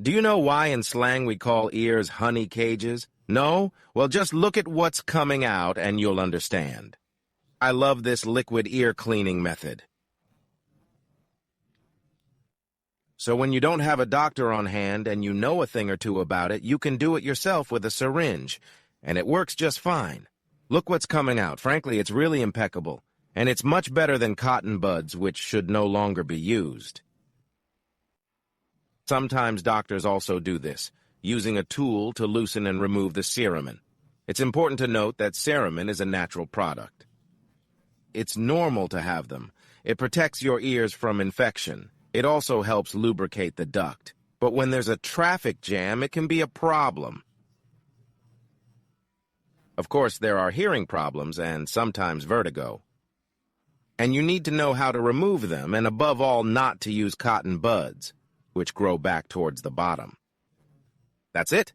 Do you know why in slang we call ears honey cages? No? Well, just look at what's coming out and you'll understand. I love this liquid ear cleaning method. So when you don't have a doctor on hand and you know a thing or two about it, you can do it yourself with a syringe, and it works just fine. Look what's coming out. Frankly, it's really impeccable, and it's much better than cotton buds, which should no longer be used. Sometimes doctors also do this, using a tool to loosen and remove the ceramin. It's important to note that ceramin is a natural product. It's normal to have them. It protects your ears from infection. It also helps lubricate the duct. But when there's a traffic jam, it can be a problem. Of course, there are hearing problems and sometimes vertigo. And you need to know how to remove them, and above all, not to use cotton buds, which grow back towards the bottom. That's it.